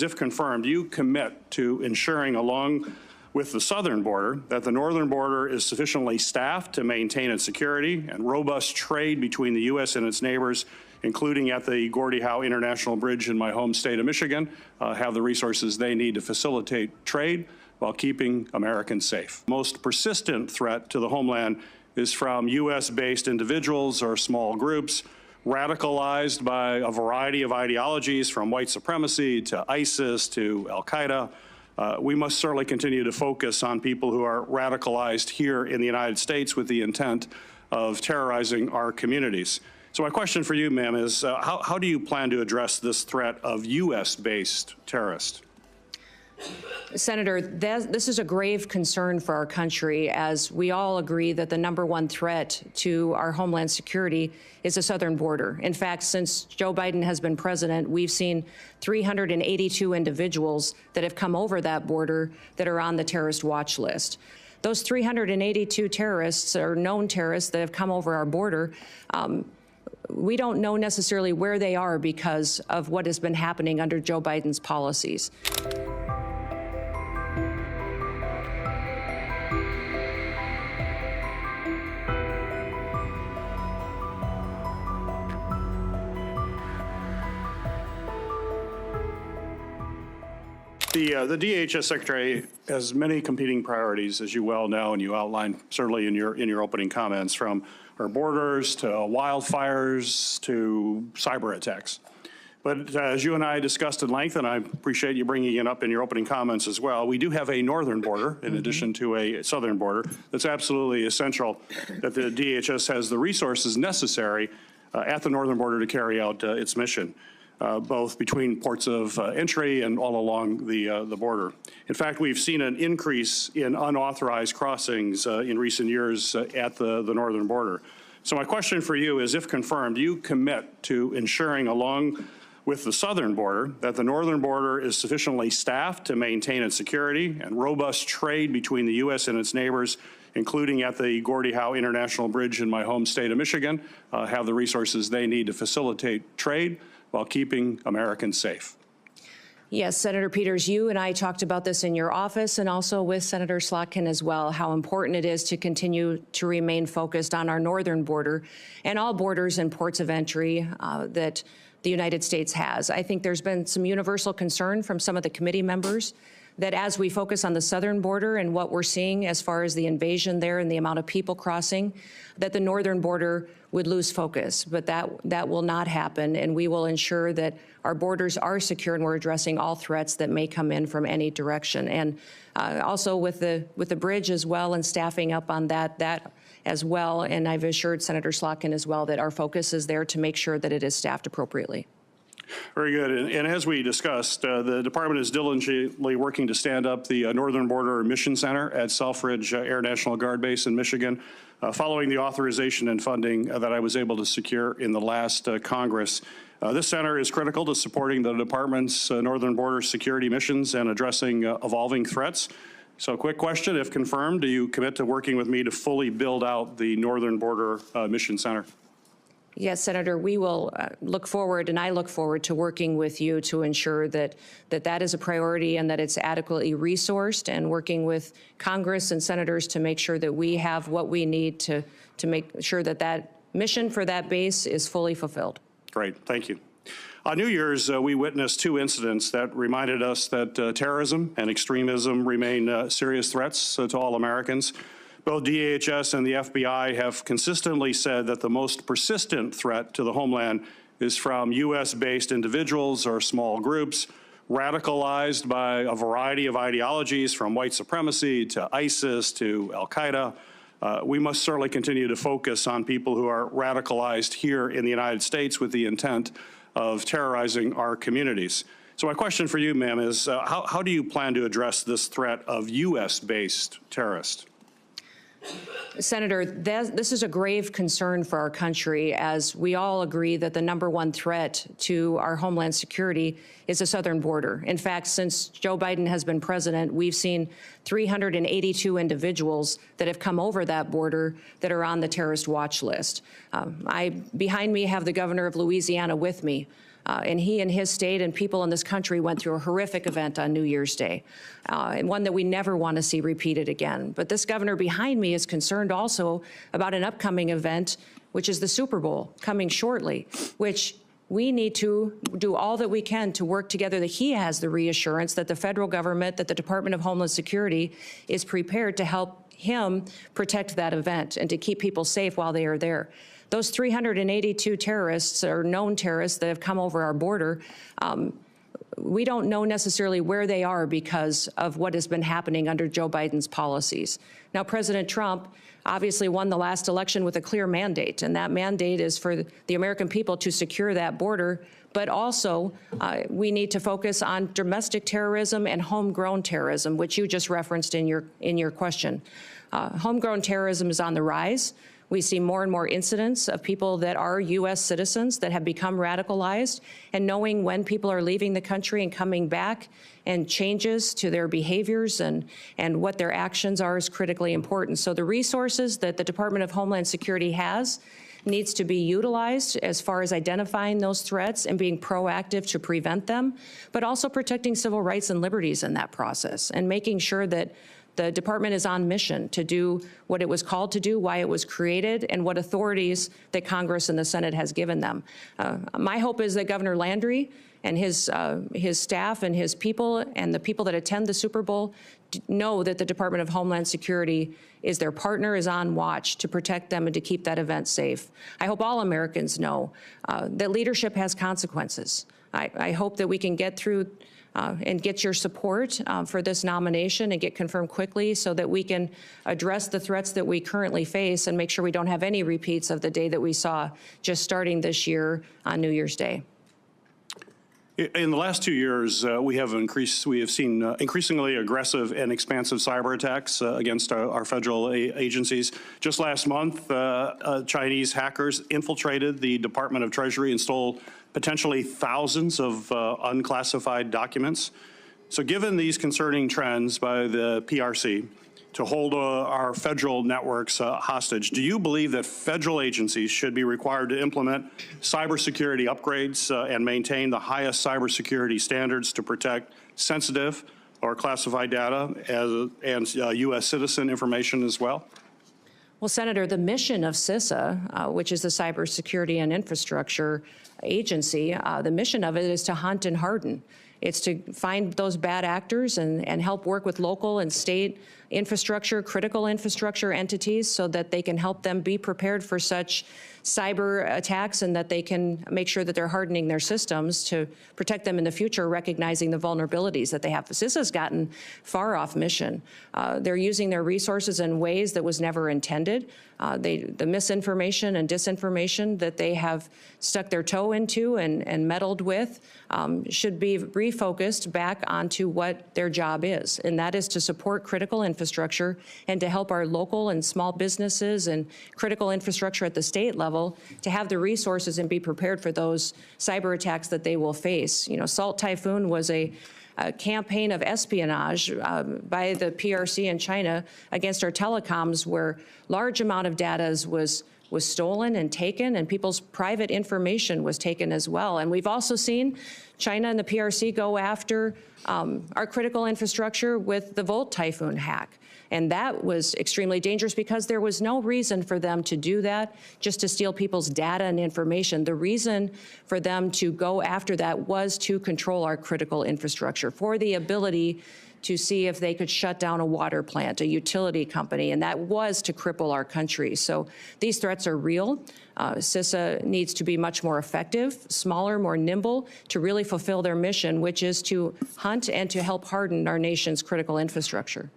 If confirmed, do you commit to ensuring, along with the southern border, that the northern border is sufficiently staffed to maintain its security and robust trade between the U.S. and its neighbors, including at the Gordie Howe International Bridge in my home state of Michigan, have the resources they need to facilitate trade while keeping Americans safe? Most persistent threat to the homeland is from U.S.-based individuals or small groups radicalized by a variety of ideologies, from white supremacy to ISIS to Al-Qaeda. We must certainly continue to focus on people who are radicalized here in the United States with the intent of terrorizing our communities. So my question for you, ma'am, is how do you plan to address this threat of U.S.-based terrorists? Senator, this is a grave concern for our country, as we all agree that the #1 threat to our homeland security is the southern border. In fact, since Joe Biden has been president, we've seen 382 individuals that have come over that border that are on the terrorist watch list. Those 382 terrorists or known terrorists that have come over our border, we don't know necessarily where they are because of what has been happening under Joe Biden's policies. The DHS Secretary has many competing priorities, as you well know, and you outlined certainly in your opening comments, from our borders to wildfires to cyber attacks. But as you and I discussed at length, and I appreciate you bringing it up in your opening comments as well, we do have a northern border in addition to a southern border. That's absolutely essential that the DHS has the resources necessary at the northern border to carry out its mission. Both between ports of entry and all along the border. In fact, we've seen an increase in unauthorized crossings in recent years at the northern border. So my question for you is, if confirmed, do you commit to ensuring, along with the southern border, that the northern border is sufficiently staffed to maintain its security and robust trade between the U.S. and its neighbors, including at the Gordie Howe International Bridge in my home state of Michigan, have the resources they need to facilitate trade while keeping Americans safe? Yes, Senator Peters, you and I talked about this in your office and also with Senator Slotkin as well, how important it is to continue to remain focused on our northern border and all borders and ports of entry that the United States has. I think there's been some universal concern from some of the committee members that as we focus on the southern border and what we're seeing as far as the invasion there and the amount of people crossing, that the northern border would lose focus. But that will not happen, and we will ensure that our borders are secure and we're addressing all threats that may come in from any direction. And also with the bridge as well and staffing up on that as well. And I've assured Senator Slotkin as well that our focus is there to make sure that it is staffed appropriately. Very good. And as we discussed, the department is diligently working to stand up the Northern Border Mission Center at Selfridge Air National Guard Base in Michigan, following the authorization and funding that I was able to secure in the last Congress. This center is critical to supporting the department's northern border security missions and addressing evolving threats. So quick question, if confirmed, do you commit to working with me to fully build out the Northern Border Mission Center? Yes, Senator, we will look forward, and I look forward to working with you to ensure that that is a priority and that it's adequately resourced, and working with Congress and senators to make sure that we have what we need to make sure that that mission for that base is fully fulfilled. Great, thank you. On New Year's, we witnessed two incidents that reminded us that terrorism and extremism remain serious threats to all Americans. Both DHS and the FBI have consistently said that the most persistent threat to the homeland is from U.S.-based individuals or small groups radicalized by a variety of ideologies, from white supremacy to ISIS to Al-Qaeda. We must certainly continue to focus on people who are radicalized here in the United States with the intent of terrorizing our communities. So my question for you, ma'am, is how do you plan to address this threat of U.S.-based terrorists? Senator, this is a grave concern for our country, as we all agree that the #1 threat to our homeland security is the southern border. In fact, since Joe Biden has been president, we've seen 382 individuals that have come over that border that are on the terrorist watch list. Behind me have the governor of Louisiana with me. And he and his state and people in this country went through a horrific event on New Year's Day, and one that we never want to see repeated again. But this governor behind me is concerned also about an upcoming event, which is the Super Bowl coming shortly, which we need to do all that we can to work together, that he has the reassurance that the federal government, that the Department of Homeland Security is prepared to help him protect that event and to keep people safe while they are there. Those 382 terrorists or known terrorists that have come over our border, we don't know necessarily where they are because of what has been happening under Joe Biden's policies. Now, President Trump obviously won the last election with a clear mandate, and that mandate is for the American people to secure that border, but also we need to focus on domestic terrorism and homegrown terrorism, which you just referenced in your question. Homegrown terrorism is on the rise. We see more and more incidents of people that are U.S. citizens that have become radicalized, and knowing when people are leaving the country and coming back and changes to their behaviors and what their actions are is critically important. So the resources that the Department of Homeland Security has needs to be utilized as far as identifying those threats and being proactive to prevent them, but also protecting civil rights and liberties in that process and making sure that the department is on mission to do what it was called to do, why it was created, and what authorities that Congress and the Senate has given them. My hope is that Governor Landry and his staff and his people and the people that attend the Super Bowl know that the Department of Homeland Security is their partner, is on watch to protect them and to keep that event safe. I hope all Americans know that leadership has consequences. I hope that we can get through and get your support for this nomination and get confirmed quickly so that we can address the threats that we currently face and make sure we don't have any repeats of the day that we saw just starting this year on New Year's Day. In the last 2 years, we have seen increasingly aggressive and expansive cyber attacks against our federal agencies. Just last month, Chinese hackers infiltrated the Department of Treasury and stole potentially thousands of unclassified documents. So given these concerning trends by the PRC to hold our federal networks hostage, do you believe that federal agencies should be required to implement cybersecurity upgrades and maintain the highest cybersecurity standards to protect sensitive or classified data and U.S. citizen information as well? Well, Senator, the mission of CISA, which is the Cybersecurity and Infrastructure Agency, the mission of it is to hunt and harden. It's to find those bad actors and help work with local and state infrastructure, critical infrastructure entities so that they can help them be prepared for such cyber attacks and that they can make sure that they're hardening their systems to protect them in the future, recognizing the vulnerabilities that they have. CISA's gotten far off mission. They're using their resources in ways that was never intended. The misinformation and disinformation that they have stuck their toe into and meddled with should be refocused back onto what their job is, and that is to support critical infrastructure and to help our local and small businesses and critical infrastructure at the state level to have the resources and be prepared for those cyber attacks that they will face. You know, Salt Typhoon was a campaign of espionage by the PRC in China against our telecoms, where large amount of data was stolen and taken, and people's private information was taken as well. And we've also seen China and the PRC go after our critical infrastructure with the Volt Typhoon hack. And that was extremely dangerous because there was no reason for them to do that, just to steal people's data and information. The reason for them to go after that was to control our critical infrastructure, for the ability to see if they could shut down a water plant, a utility company, and that was to cripple our country. So these threats are real. CISA needs to be much more effective, smaller, more nimble, to really fulfill their mission, which is to hunt and to help harden our nation's critical infrastructure.